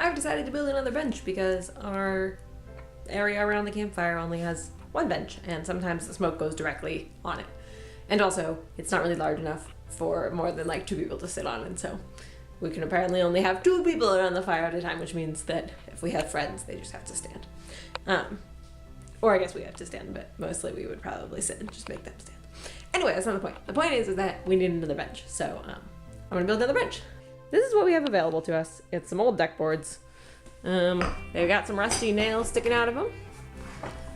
I've decided to build another bench because our area around the campfire only has one bench, and sometimes the smoke goes directly on it. And also, it's not really large enough for more than like 2 people to sit on, and so we can apparently only have 2 people around the fire at a time, which means that if we have friends, they just have to stand. Or I guess we have to stand, but mostly we would probably sit and just make them stand. Anyway, that's not the point. The point is that we need another bench, so I'm gonna build another bench. This is what we have available to us. It's some old deck boards. They've got some rusty nails sticking out of them.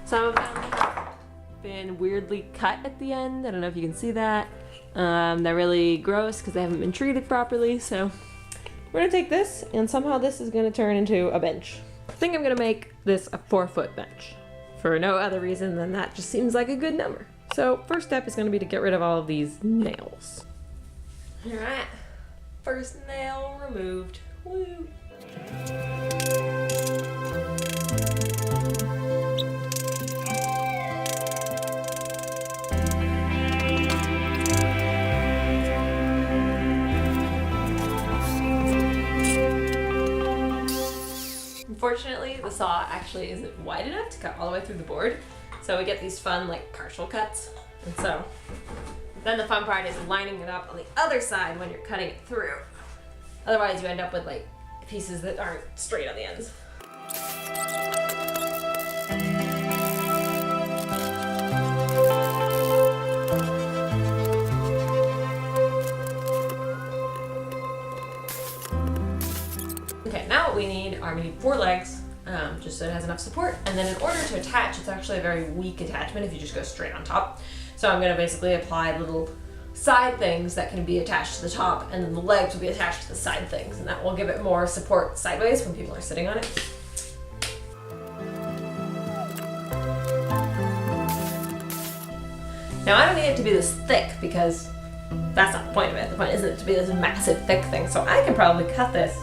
Some of them have been weirdly cut at the end. I don't know if you can see that. They're really gross because they haven't been treated properly, so we're gonna take this, and somehow this is gonna turn into a bench. I think I'm gonna make this a 4-foot bench for no other reason than that just seems like a good number. So first step is gonna be to get rid of all of these nails. All right, first nail removed. Woo. Unfortunately, the saw actually isn't wide enough to cut all the way through the board, so we get these fun like partial cuts. And so then the fun part is lining it up on the other side when you're cutting it through. Otherwise you end up with like pieces that aren't straight on the ends. Okay, now what we need are, we need 4 legs, just so it has enough support. And then in order to attach, it's actually a very weak attachment if you just go straight on top. So I'm gonna basically apply little side things that can be attached to the top, and then the legs will be attached to the side things, and that will give it more support sideways when people are sitting on it. Now I don't need it to be this thick because that's not the point of it. The point isn't it to be this massive thick thing, so I can probably cut this.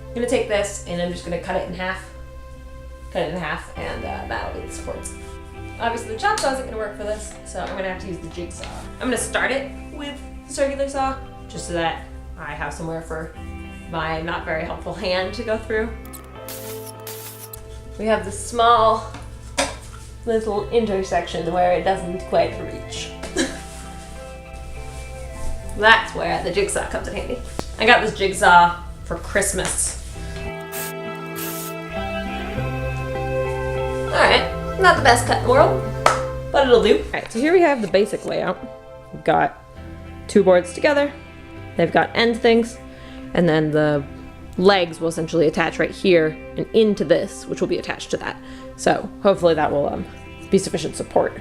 I'm gonna take this and I'm just gonna cut it in half. And that'll be the supports. Obviously the chop saw isn't gonna work for this, so I'm gonna have to use the jigsaw. I'm gonna start it with the circular saw, just so that I have somewhere for my not very helpful hand to go through. We have the small little intersection where it doesn't quite reach. That's where the jigsaw comes in handy. I got this jigsaw for Christmas. Alright, not the best cut in the world, but it'll do. Alright, so here we have the basic layout. We've got 2 boards together, they've got end things, and then the legs will essentially attach right here and into this, which will be attached to that. So hopefully that will be sufficient support.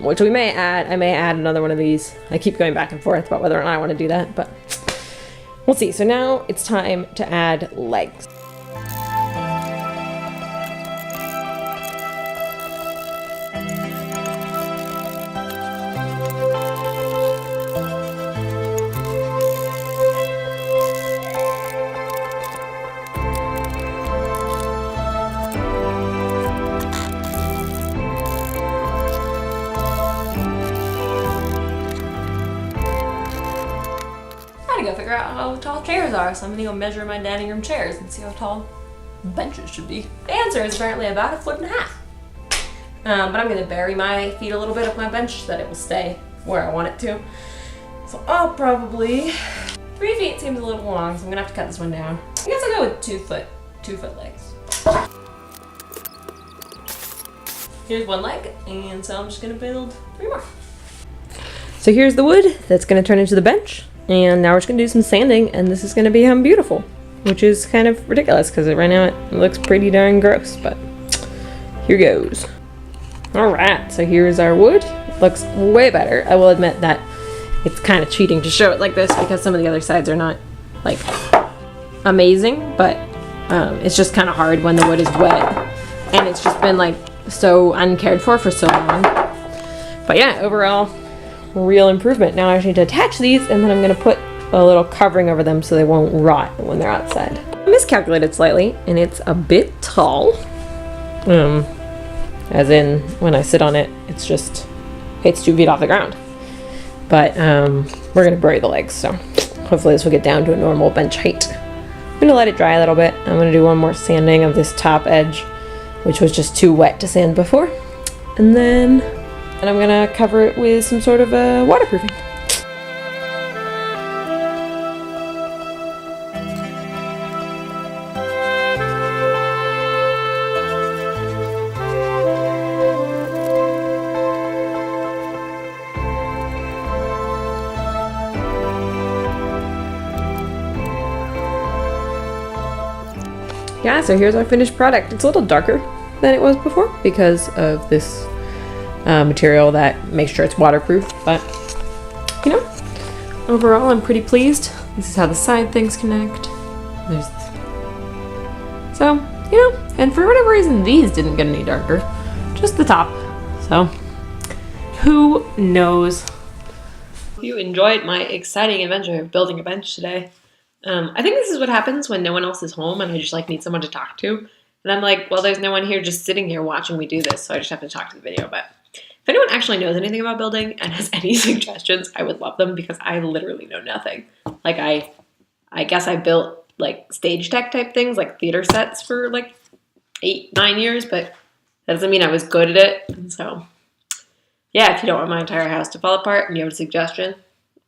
Which we may add. I may add another one of these. I keep going back and forth about whether or not I want to do that, but we'll see. So now it's time to add legs. Go figure out how tall chairs are, so I'm gonna go measure my dining room chairs and see how tall benches should be. The answer is apparently about 1.5 feet. But I'm gonna bury my feet a little bit up my bench so that it will stay where I want it to. So I'll probably, 3 feet seems a little long, so I'm gonna have to cut this one down. I guess I'll go with 2 foot legs. Here's 1 leg, and so I'm just gonna build 3 more. So here's the wood that's gonna turn into the bench. And now we're just gonna do some sanding, and this is gonna be beautiful, which is kind of ridiculous because right now it looks pretty darn gross, but here goes. All right, so here's our wood. It looks way better. I will admit that it's kind of cheating to show it like this because some of the other sides are not like amazing, but it's just kind of hard when the wood is wet, and it's just been like so uncared for so long. But yeah, overall, real improvement. Now I just need to attach these, and then I'm going to put a little covering over them so they won't rot when they're outside. I miscalculated slightly, and it's a bit tall. As in, when I sit on it, it's 2 feet off the ground. But we're going to bury the legs, so hopefully this will get down to a normal bench height I'm gonna let it dry a little bit. I'm gonna do one more sanding of this top edge, which was just too wet to sand before. And then I'm gonna cover it with some sort of waterproofing. Yeah, so here's our finished product. It's a little darker than it was before because of this material that makes sure it's waterproof, but you know, overall I'm pretty pleased. This is how the side things connect. There's this. So, you know, and for whatever reason these didn't get any darker, just the top. So, who knows? If you enjoyed my exciting adventure of building a bench today, I think this is what happens when no one else is home and I just like need someone to talk to. And I'm like, well, there's no one here just sitting here watching me do this, so I just have to talk to the video. But if anyone actually knows anything about building and has any suggestions, I would love them because I literally know nothing. Like I guess I built like stage tech type things, like theater sets for like 8-9 years, but that doesn't mean I was good at it. And so yeah, if you don't want my entire house to fall apart and you have a suggestion,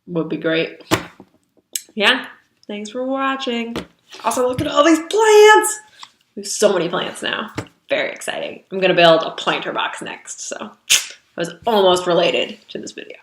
would be great. Yeah. Thanks for watching. Also, look at all these plants. We have so many plants now. Very exciting. I'm going to build a planter box next, so I was almost related to this video.